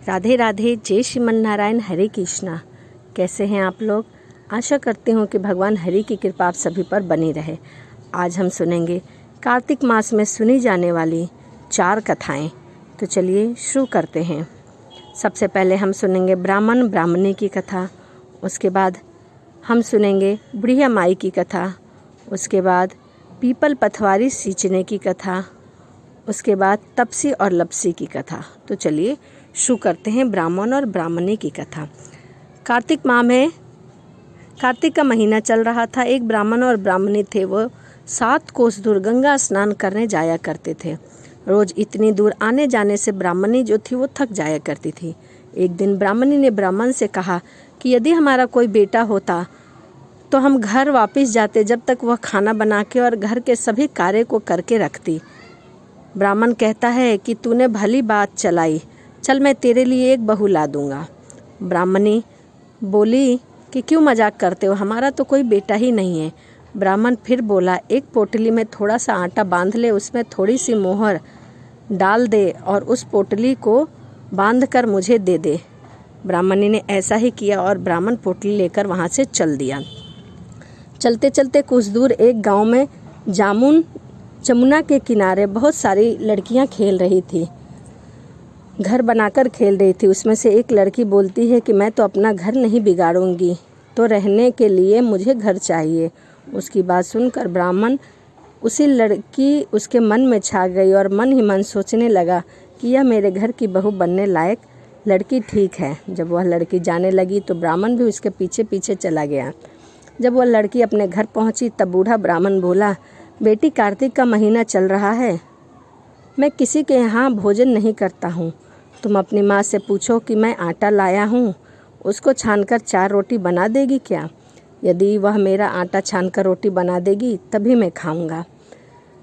राधे राधे, जय श्रीमन नारायण, हरे कृष्णा। कैसे हैं आप लोग? आशा करती हूँ कि भगवान हरि की कृपा आप सभी पर बनी रहे। आज हम सुनेंगे कार्तिक मास में सुनी जाने वाली 4 कथाएं। तो चलिए शुरू करते हैं। सबसे पहले हम सुनेंगे ब्राह्मण ब्राह्मणी की कथा। उसके बाद हम सुनेंगे बुढ़िया माई की कथा। उसके बाद पीपल पथवारी सींचने की कथा। उसके बाद तपसी और लपसी की कथा। तो चलिए शुरू करते हैं ब्राह्मण और ब्राह्मणी की कथा। कार्तिक माह में कार्तिक का महीना चल रहा था। एक ब्राह्मण और ब्राह्मणी थे। वो 7 कोस दूर गंगा स्नान करने जाया करते थे। रोज इतनी दूर आने जाने से ब्राह्मणी जो थी वो थक जाया करती थी। एक दिन ब्राह्मणी ने ब्राह्मण से कहा कि यदि हमारा कोई बेटा होता तो हम घर वापस जाते, जब तक वह खाना बना के और घर के सभी कार्य को करके रखती। ब्राह्मण कहता है कि तूने भली बात चलाई, चल मैं तेरे लिए एक बहू ला दूंगा। ब्राह्मणी बोली कि क्यों मजाक करते हो, हमारा तो कोई बेटा ही नहीं है। ब्राह्मण फिर बोला, एक पोटली में थोड़ा सा आटा बांध ले, उसमें थोड़ी सी मोहर डाल दे और उस पोटली को बांध कर मुझे दे दे। ब्राह्मणी ने ऐसा ही किया और ब्राह्मण पोटली लेकर वहाँ से चल दिया। चलते चलते कुछ दूर एक गांव में जमुना के किनारे बहुत सारी लड़कियां खेल रही थी, घर बनाकर खेल रही थी। उसमें से एक लड़की बोलती है कि मैं तो अपना घर नहीं बिगाड़ूंगी, तो रहने के लिए मुझे घर चाहिए। उसकी बात सुनकर ब्राह्मण उसी लड़की उसके मन में छा गई और मन ही मन सोचने लगा कि यह मेरे घर की बहू बनने लायक लड़की ठीक है। जब वह लड़की जाने लगी तो ब्राह्मण भी उसके पीछे पीछे चला गया। जब वह लड़की अपने घर पहुंची तब बूढ़ा ब्राह्मण बोला, बेटी, कार्तिक का महीना चल रहा है, मैं किसी के यहाँ भोजन नहीं करता हूँ। तुम अपनी माँ से पूछो कि मैं आटा लाया हूँ, उसको छानकर 4 रोटी बना देगी क्या? यदि वह मेरा आटा छानकर रोटी बना देगी तभी मैं खाऊंगा।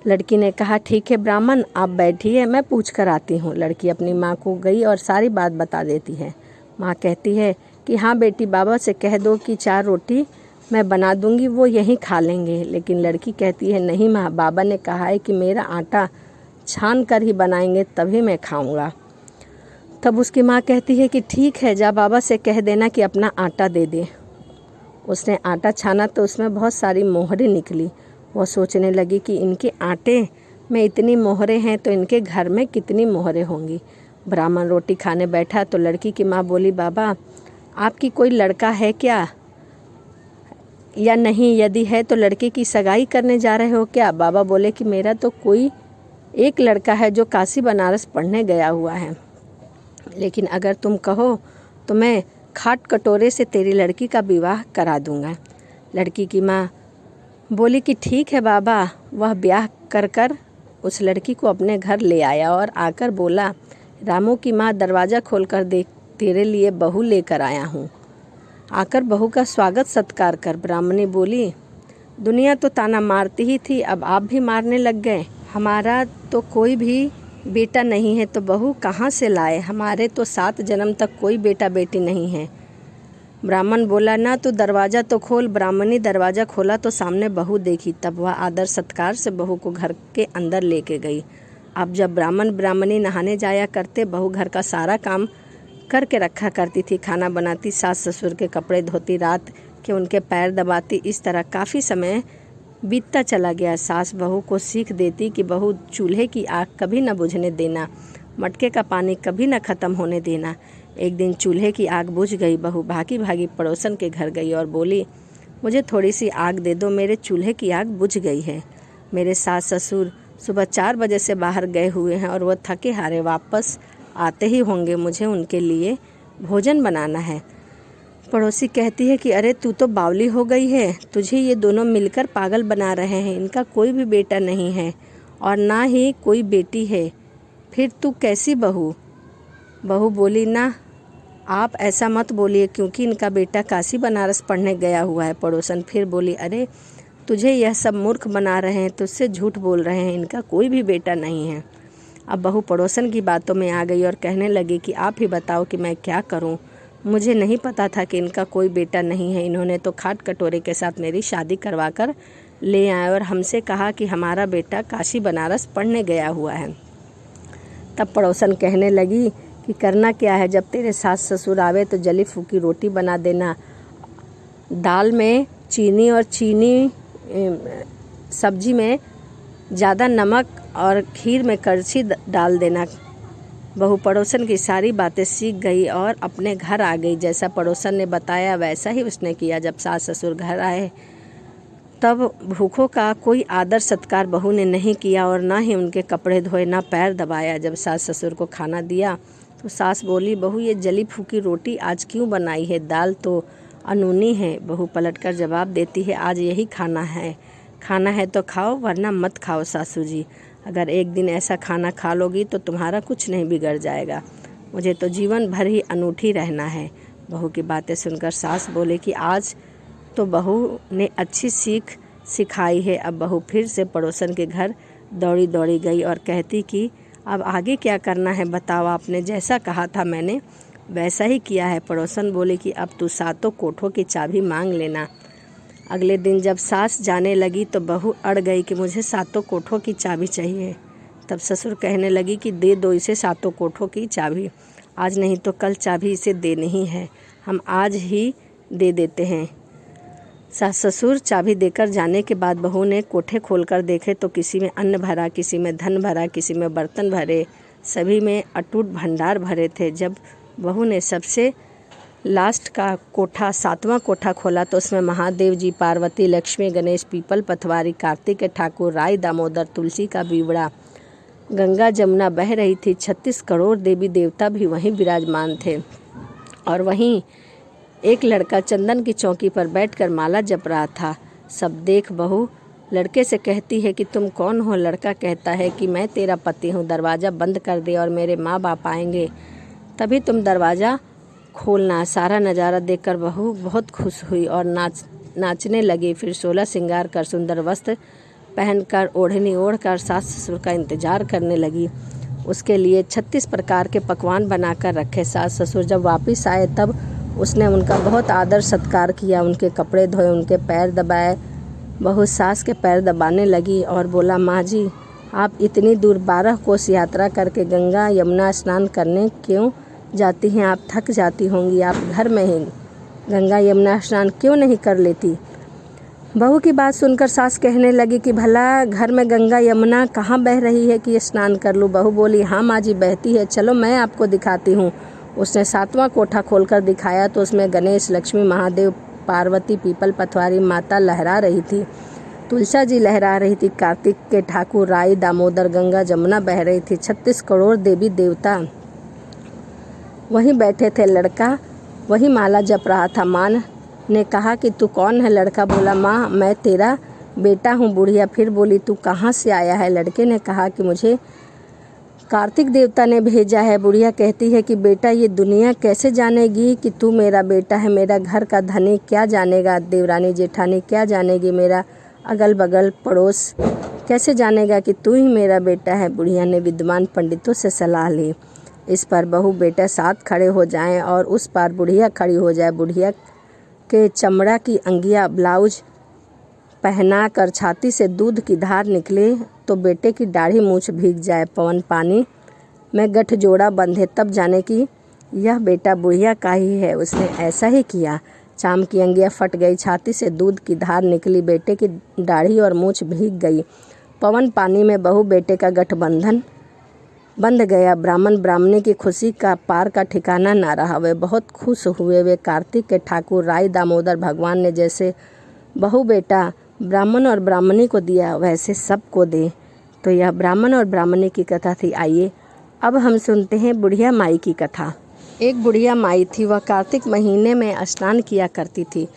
लड़की ने कहा, ठीक है ब्राह्मण, आप बैठिए, मैं पूछ कर आती हूँ। लड़की अपनी माँ को गई और सारी बात बता देती है। माँ कहती है कि हाँ बेटी, बाबा से कह दो कि 4 रोटी मैं बना दूंगी, वो यहीं खा लेंगे। लेकिन लड़की कहती है, नहीं माँ, बाबा ने कहा है कि मेरा आटा छान कर ही बनाएंगे तभी मैं खाऊंगा। तब उसकी माँ कहती है कि ठीक है, जा बाबा से कह देना कि अपना आटा दे दे। उसने आटा छाना तो उसमें बहुत सारी मोहरें निकली। वह सोचने लगी कि इनके आटे में इतनी मोहरें हैं तो इनके घर में कितनी मोहरें होंगी। ब्राह्मण रोटी खाने बैठा तो लड़की की माँ बोली, बाबा, आपकी कोई लड़का है क्या या नहीं? यदि है तो लड़के की सगाई करने जा रहे हो क्या? बाबा बोले कि मेरा तो कोई एक लड़का है जो काशी बनारस पढ़ने गया हुआ है, लेकिन अगर तुम कहो तो मैं खाट कटोरे से तेरी लड़की का विवाह करा दूंगा। लड़की की माँ बोली कि ठीक है बाबा। वह ब्याह कर उस लड़की को अपने घर ले आया और आकर बोला, रामू की माँ, दरवाज़ा खोलकर देख, तेरे लिए बहू लेकर आया हूँ, आकर बहू का स्वागत सत्कार कर। ब्राह्मणी बोली, दुनिया तो ताना मारती ही थी, अब आप भी मारने लग गए। हमारा तो कोई भी बेटा नहीं है तो बहू कहाँ से लाए? हमारे तो 7 जन्म तक कोई बेटा बेटी नहीं है। ब्राह्मण बोला, ना तू दरवाज़ा तो खोल। ब्राह्मणी दरवाज़ा खोला तो सामने बहू देखी। तब वह आदर सत्कार से बहू को घर के अंदर लेके गई। अब जब ब्राह्मण ब्राह्मणी नहाने जाया करते, बहू घर का सारा काम करके रखा करती थी, खाना बनाती, सास ससुर के कपड़े धोती, रात के उनके पैर दबाती। इस तरह काफ़ी समय बीतता चला गया। सास बहू को सीख देती कि बहू, चूल्हे की आग कभी न बुझने देना, मटके का पानी कभी न ख़त्म होने देना। एक दिन चूल्हे की आग बुझ गई। बहू भागी भागी पड़ोसन के घर गई और बोली, मुझे थोड़ी सी आग दे दो, मेरे चूल्हे की आग बुझ गई है। मेरे सास ससुर सुबह 4 बजे से बाहर गए हुए हैं और वह थके हारे वापस आते ही होंगे, मुझे उनके लिए भोजन बनाना है। पड़ोसी कहती है कि अरे तू तो बावली हो गई है, तुझे ये दोनों मिलकर पागल बना रहे हैं। इनका कोई भी बेटा नहीं है और ना ही कोई बेटी है, फिर तू कैसी बहू? बहू बोली, ना आप ऐसा मत बोलिए, क्योंकि इनका बेटा काशी बनारस पढ़ने गया हुआ है। पड़ोसन फिर बोली, अरे तुझे यह सब मूर्ख बना रहे हैं, तुझसे झूठ बोल रहे हैं, इनका कोई भी बेटा नहीं है। अब बहू पड़ोसन की बातों में आ गई और कहने लगी कि आप ही बताओ कि मैं क्या करूं? मुझे नहीं पता था कि इनका कोई बेटा नहीं है। इन्होंने तो खाट कटोरे के साथ मेरी शादी करवा कर ले आए और हमसे कहा कि हमारा बेटा काशी बनारस पढ़ने गया हुआ है। तब पड़ोसन कहने लगी कि करना क्या है, जब तेरे सास ससुर आवे तो जली फूकी रोटी बना देना, दाल में चीनी और सब्जी में ज़्यादा नमक और खीर में करछी डाल देना। बहू पड़ोसन की सारी बातें सीख गई और अपने घर आ गई। जैसा पड़ोसन ने बताया वैसा ही उसने किया। जब सास ससुर घर आए तब भूखों का कोई आदर सत्कार बहू ने नहीं किया और ना ही उनके कपड़े धोए, ना पैर दबाया। जब सास ससुर को खाना दिया तो सास बोली, बहू ये जली फूकी रोटी आज क्यों बनाई है, दाल तो अनूनी है। बहू पलटकर जवाब देती है, आज यही खाना है तो खाओ, वरना मत खाओ सासू जी। अगर एक दिन ऐसा खाना खा लोगी तो तुम्हारा कुछ नहीं बिगड़ जाएगा। मुझे तो जीवन भर ही अनूठी रहना है। बहू की बातें सुनकर सास बोले कि आज तो बहू ने अच्छी सीख सिखाई है। अब बहू फिर से पड़ोसन के घर दौड़ी दौड़ी गई और कहती कि अब आगे क्या करना है बताओ, आपने जैसा कहा था मैंने वैसा ही किया है। पड़ोसन बोले कि अब तू सातों कोठों की चाबी मांग लेना। अगले दिन जब सास जाने लगी तो बहू अड़ गई कि मुझे सातों कोठों की चाबी चाहिए। तब ससुर कहने लगी कि दे दो इसे सातों कोठों की चाबी, आज नहीं तो कल चाबी इसे देनी ही है, हम आज ही दे देते हैं। सास ससुर चाबी देकर जाने के बाद बहू ने कोठे खोलकर देखे तो किसी में अन्न भरा, किसी में धन भरा, किसी में बर्तन भरे, सभी में अटूट भंडार भरे थे। जब बहू ने सबसे लास्ट का कोठा, सातवां कोठा खोला तो उसमें महादेव जी, पार्वती, लक्ष्मी, गणेश, पीपल पथवारी, कार्तिक के ठाकुर, राय दामोदर, तुलसी का बीवड़ा, गंगा जमुना बह रही थी। 36 करोड़ देवी देवता भी वहीं विराजमान थे और वहीं एक लड़का चंदन की चौकी पर बैठकर माला जप रहा था। सब देख बहू लड़के से कहती है कि तुम कौन हो। लड़का कहता है कि मैं तेरा पति हूँ, दरवाज़ा बंद कर दे और मेरे माँ बाप आएंगे तभी तुम दरवाज़ा खोलना। सारा नज़ारा देखकर बहू बहुत खुश हुई और नाचने लगी। फिर 16 श्रृंगार कर सुंदर वस्त्र पहनकर ओढ़नी ओढ़कर सास ससुर का इंतजार करने लगी। उसके लिए 36 प्रकार के पकवान बनाकर रखे। सास ससुर जब वापस आए तब उसने उनका बहुत आदर सत्कार किया, उनके कपड़े धोए, उनके पैर दबाए। बहू सास के पैर दबाने लगी और बोला, माँ जी आप इतनी दूर 12 कोस यात्रा करके गंगा यमुना स्नान करने क्यों जाती हैं, आप थक जाती होंगी, आप घर में ही गंगा यमुना स्नान क्यों नहीं कर लेती। बहू की बात सुनकर सास कहने लगी कि भला घर में गंगा यमुना कहाँ बह रही है कि ये स्नान कर लूँ। बहू बोली, हाँ माँ जी बहती है, चलो मैं आपको दिखाती हूँ। उसने 7वां कोठा खोलकर दिखाया तो उसमें गणेश, लक्ष्मी, महादेव, पार्वती, पीपल पथवारी, माता लहरा रही थी, तुलसा जी लहरा रही थी, कार्तिक के ठाकुर, राय दामोदर, गंगा जमुना बह रही थी। 36 करोड़ देवी देवता वहीं बैठे थे। लड़का वही माला जप रहा था। माँ ने कहा कि तू कौन है। लड़का बोला, माँ मैं तेरा बेटा हूँ। बुढ़िया फिर बोली, तू कहाँ से आया है। लड़के ने कहा कि मुझे कार्तिक देवता ने भेजा है। बुढ़िया कहती है कि बेटा ये दुनिया कैसे जानेगी कि तू मेरा बेटा है, मेरा घर का धनी क्या जानेगा, देवरानी जेठानी क्या जानेगी, मेरा अगल बगल पड़ोस कैसे जानेगा कि तू ही मेरा बेटा है। बुढ़िया ने विद्वान पंडितों से सलाह ली। इस पर बहू बेटा साथ खड़े हो जाएं और उस पार बुढ़िया खड़ी हो जाए। बुढ़िया के चमड़ा की अंगिया ब्लाउज पहना कर छाती से दूध की धार निकले तो बेटे की दाढ़ी मूछ भीग जाए। पवन पानी में गठजोड़ा बंधे तब जाने कि यह बेटा बुढ़िया का ही है। उसने ऐसा ही किया। चाम की अंगिया फट गई, छाती से दूध की धार निकली, बेटे की दाढ़ी और मूछ भीग गई। पवन पानी में बहू बेटे का गठबंधन बंध गया। ब्राह्मण ब्राह्मणी की खुशी का पार का ठिकाना ना रहा। वे बहुत खुश हुए। वे कार्तिक के ठाकुर, राय दामोदर, भगवान ने जैसे बहू बेटा ब्राह्मण और ब्राह्मणी को दिया वैसे सबको दे। तो यह ब्राह्मण और ब्राह्मणी की कथा थी। आइए अब हम सुनते हैं बुढ़िया माई की कथा। एक बुढ़िया माई थी। वह कार्तिक महीने में स्नान किया करती थी।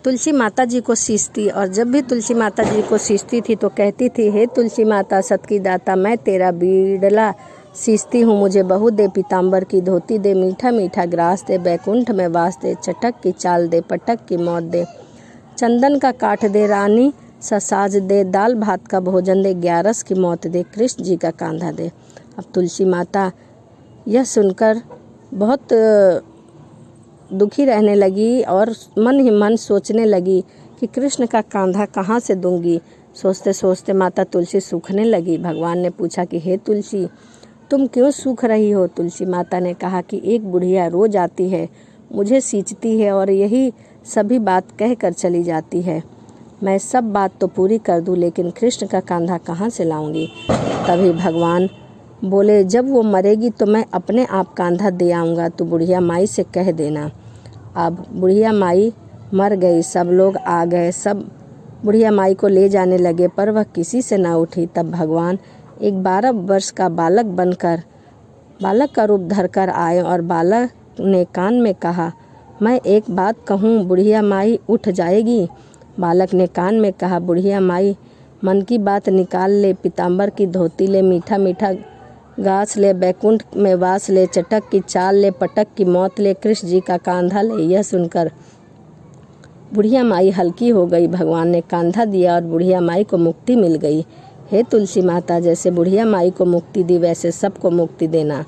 तुलसी माता जी को सींचती और जब भी तुलसी माता जी को सींचती थी तो कहती थी, हे तुलसी माता सत की दाता, मैं तेरा बीड़ला सींचती हूँ, मुझे बहू दे, पीताम्बर की धोती दे, मीठा मीठा ग्रास दे, बैकुंठ में वास दे, चटक की चाल दे, पटक की मौत दे, चंदन का काठ दे, रानी सा साज दे, दाल भात का भोजन दे, 11 की मौत दे, कृष्ण जी का कांधा दे। अब तुलसी माता यह सुनकर बहुत दुखी रहने लगी और मन ही मन सोचने लगी कि कृष्ण का कांधा कहाँ से दूंगी। सोचते सोचते माता तुलसी सूखने लगी। भगवान ने पूछा कि हे तुलसी, तुम क्यों सूख रही हो? तुलसी माता ने कहा कि एक बुढ़िया रोज आती है, मुझे सींचती है और यही सभी बात कह कर चली जाती है। मैं सब बात तो पूरी कर दूं, लेकिन कृष्ण का कांधा कहाँ से लाऊंगी? तभी भगवान बोले, जब वो मरेगी तो मैं अपने आप कांधा दे आऊँगा, तो बुढ़िया माई से कह देना। अब बुढ़िया माई मर गई। सब लोग आ गए, सब बुढ़िया माई को ले जाने लगे, पर वह किसी से ना उठी। तब भगवान एक 12 वर्ष का बालक का रूप धरकर आए और बालक ने कान में कहा, मैं एक बात कहूँ, बुढ़िया माई उठ जाएगी। बालक ने कान में कहा, बुढ़िया माई मन की बात निकाल ले, पीताम्बर की धोती ले, मीठा मीठा घास ले, बैकुंठ में वास ले, चटक की चाल ले, पटक की मौत ले, कृष्ण जी का कांधा ले। यह सुनकर बुढ़िया माई हल्की हो गई। भगवान ने कांधा दिया और बुढ़िया माई को मुक्ति मिल गई। हे तुलसी माता, जैसे बुढ़िया माई को मुक्ति दी, वैसे सबको मुक्ति देना।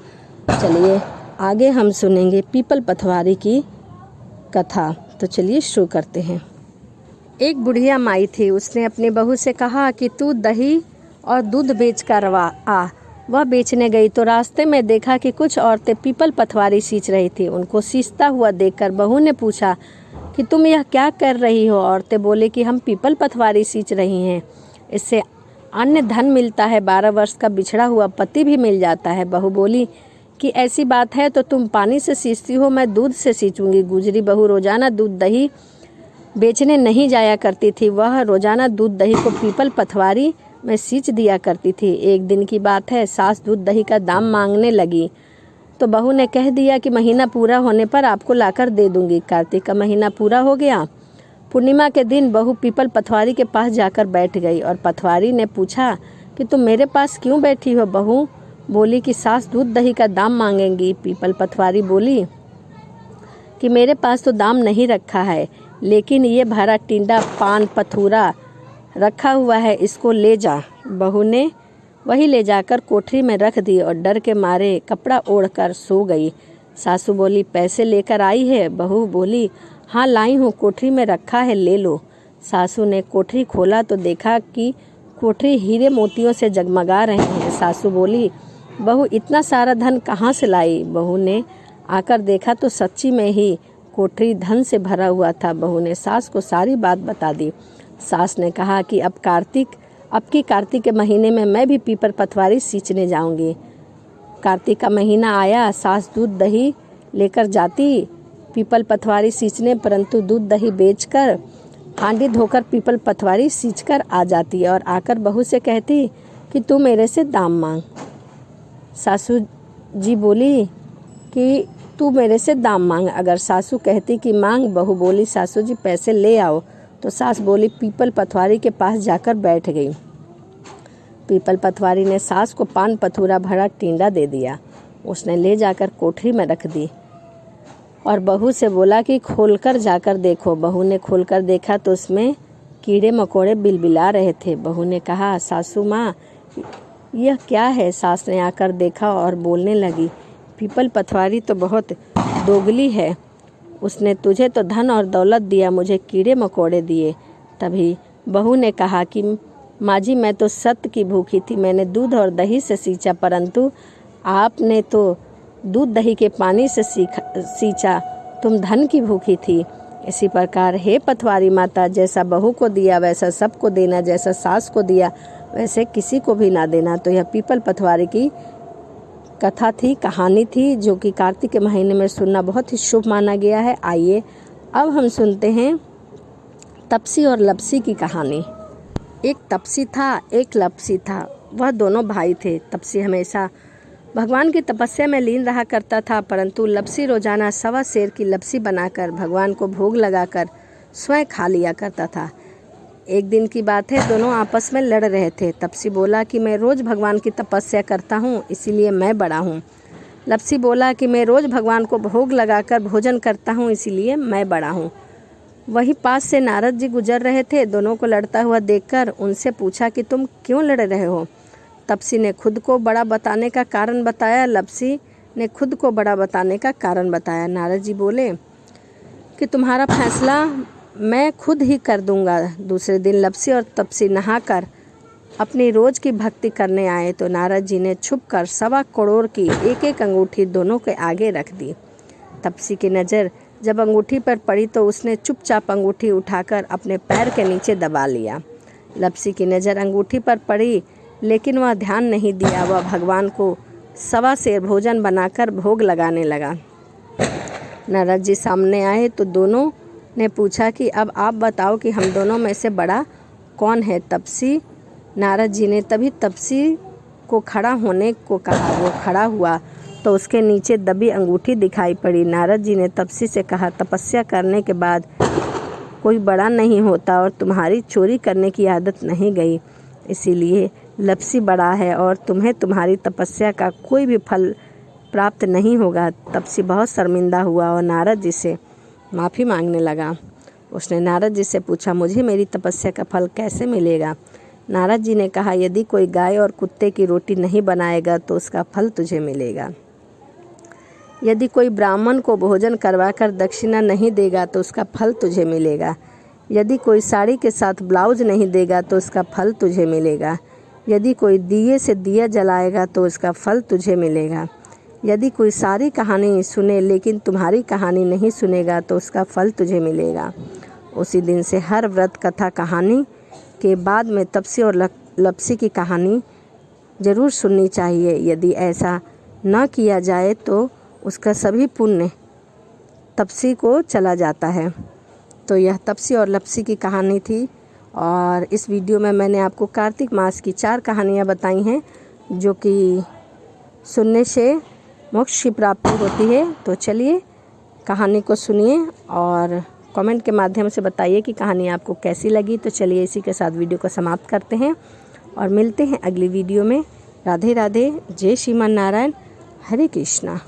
चलिए आगे हम सुनेंगे पीपल पथवारी की कथा। तो चलिए शुरू करते हैं। एक बुढ़िया माई थी। उसने अपनी बहू से कहा कि तू दही और दूध बेच कर आ। वह बेचने गई तो रास्ते में देखा कि कुछ औरतें पीपल पथवारी सींच रही थी। उनको सींचता हुआ देखकर बहू ने पूछा कि तुम यह क्या कर रही हो? औरतें बोले कि हम पीपल पथवारी सींच रही हैं, इससे अन्य धन मिलता है, 12 वर्ष का बिछड़ा हुआ पति भी मिल जाता है। बहू बोली कि ऐसी बात है तो तुम पानी से सींचती हो, मैं दूध से सींचूंगी। गुजरी बहू रोजाना दूध दही बेचने नहीं जाया करती थी। वह रोजाना दूध दही को पीपल पथवारी में सींच दिया करती थी। एक दिन की बात है, सास दूध दही का दाम मांगने लगी तो बहू ने कह दिया कि महीना पूरा होने पर आपको लाकर दे दूंगी। कार्तिक का महीना पूरा हो गया। पूर्णिमा के दिन बहू पीपल पथवारी के पास जाकर बैठ गई और पथवारी ने पूछा कि तुम मेरे पास क्यों बैठी हो? बहू बोली कि सास दूध दही का दाम मांगेंगी। पीपल पथवारी बोली कि मेरे पास तो दाम नहीं रखा है, लेकिन ये भरा टिंडा पान पथूरा रखा हुआ है, इसको ले जा। बहू ने वही ले जाकर कोठरी में रख दी और डर के मारे कपड़ा ओढ़कर सो गई। सासू बोली, पैसे लेकर आई है? बहू बोली, हाँ लाई हूँ, कोठरी में रखा है, ले लो। सासू ने कोठरी खोला तो देखा कि कोठरी हीरे मोतियों से जगमगा रहे हैं। सासू बोली, बहू इतना सारा धन कहाँ से लाई? बहू ने आकर देखा तो सच्ची में ही कोठरी धन से भरा हुआ था। बहू ने सास को सारी बात बता दी। सास ने कहा कि अब की कार्तिक के महीने में मैं भी पीपल पथवारी सींचने जाऊंगी। कार्तिक का महीना आया। सास दूध दही लेकर जाती पीपल पथवारी सींचने, परंतु दूध दही बेचकर हांडी धोकर पीपल पथवारी सींचकर आ जाती और आकर बहू से कहती कि तू मेरे से दाम मांग। सासू जी बोली कि तू मेरे से दाम मांग। अगर सासू कहती कि मांग, बहू बोली सासू जी पैसे ले आओ, तो सास बोली पीपल पथवारी के पास जाकर बैठ गई। पीपल पथवारी ने सास को पान पथूरा भरा टिंडा दे दिया। उसने ले जाकर कोठरी में रख दी और बहू से बोला कि खोलकर जाकर देखो। बहू ने खोलकर देखा तो उसमें कीड़े मकोड़े बिलबिला रहे थे। बहू ने कहा, सासू माँ यह क्या है? सास ने आकर देखा और बोलने लगी, पीपल पथवारी तो बहुत दोगली है, उसने तुझे तो धन और दौलत दिया, मुझे कीड़े मकोड़े दिए। तभी बहू ने कहा कि माँ जी, मैं तो सत्य की भूखी थी, मैंने दूध और दही से सींचा, परंतु आपने तो दूध दही के पानी से सींचा, तुम धन की भूखी थी। इसी प्रकार हे पथवारी माता, जैसा बहू को दिया वैसा सबको देना, जैसा सास को दिया वैसे किसी को भी ना देना। तो यह पीपल पथवारी की कथा थी, कहानी थी, जो कि कार्तिक के महीने में सुनना बहुत ही शुभ माना गया है। आइए अब हम सुनते हैं तपसी और लपसी की कहानी। एक तपसी था, एक लपसी था। वह दोनों भाई थे। तपसी हमेशा भगवान की तपस्या में लीन रहा करता था, परंतु लपसी रोजाना 1.25 सेर की लपसी बनाकर भगवान को भोग लगाकर स्वयं खा लिया करता था। एक दिन की बात है, दोनों आपस में लड़ रहे थे। तपसी बोला कि मैं रोज़ भगवान की तपस्या करता हूँ, इसीलिए मैं बड़ा हूँ। लपसी बोला कि मैं रोज़ भगवान को भोग लगाकर भोजन करता हूँ, इसीलिए मैं बड़ा हूँ। वहीं पास से नारद जी गुजर रहे थे। दोनों को लड़ता हुआ देखकर उनसे पूछा कि तुम क्यों लड़ रहे हो? तपसी ने खुद को बड़ा बताने का कारण बताया, लपसी ने खुद को बड़ा बताने का कारण बताया। नारद जी बोले कि तुम्हारा फैसला मैं खुद ही कर दूंगा। दूसरे दिन लपसी और तपसी नहाकर अपनी रोज की भक्ति करने आए तो नारद जी ने छुपकर 1.25 करोड़ की एक एक अंगूठी दोनों के आगे रख दी। तपसी की नज़र जब अंगूठी पर पड़ी तो उसने चुपचाप अंगूठी उठाकर अपने पैर के नीचे दबा लिया। लपसी की नज़र अंगूठी पर पड़ी, लेकिन वह ध्यान नहीं दिया। वह भगवान को 1.25 सेर भोजन बनाकर भोग लगाने लगा। नारद जी सामने आए तो दोनों ने पूछा कि अब आप बताओ कि हम दोनों में से बड़ा कौन है। तपसी नारद जी ने तभी तपसी को खड़ा होने को कहा। वो खड़ा हुआ तो उसके नीचे दबी अंगूठी दिखाई पड़ी। नारद जी ने तपसी से कहा, तपस्या करने के बाद कोई बड़ा नहीं होता और तुम्हारी चोरी करने की आदत नहीं गई, इसीलिए लपसी बड़ा है और तुम्हें तुम्हारी तपस्या का कोई भी फल प्राप्त नहीं होगा। तपसी बहुत शर्मिंदा हुआ और नारद जी से माफ़ी मांगने लगा। उसने नारद जी से पूछा, मुझे मेरी तपस्या का फल कैसे मिलेगा। नारद जी ने कहा, यदि कोई गाय और कुत्ते की रोटी नहीं बनाएगा तो उसका फल तुझे मिलेगा। यदि कोई ब्राह्मण को भोजन करवाकर दक्षिणा नहीं देगा तो उसका फल तुझे मिलेगा। यदि कोई साड़ी के साथ ब्लाउज नहीं देगा तो उसका फल तुझे मिलेगा। यदि कोई दिए से दिया जलाएगा तो उसका फल तुझे मिलेगा। यदि कोई सारी कहानी सुने लेकिन तुम्हारी कहानी नहीं सुनेगा तो उसका फल तुझे मिलेगा। उसी दिन से हर व्रत कथा कहानी के बाद में तपसी और लपसी की कहानी ज़रूर सुननी चाहिए। यदि ऐसा न किया जाए तो उसका सभी पुण्य तपसी को चला जाता है। तो यह तपसी और लपसी की कहानी थी और इस वीडियो में मैंने आपको कार्तिक मास की 4 कहानियाँ बताई हैं जो कि सुनने से मोक्ष की प्राप्ति होती है। तो चलिए कहानी को सुनिए और कमेंट के माध्यम से बताइए कि कहानी आपको कैसी लगी। तो चलिए इसी के साथ वीडियो को समाप्त करते हैं और मिलते हैं अगली वीडियो में। राधे राधे, जय श्रीमान नारायण, हरे कृष्णा।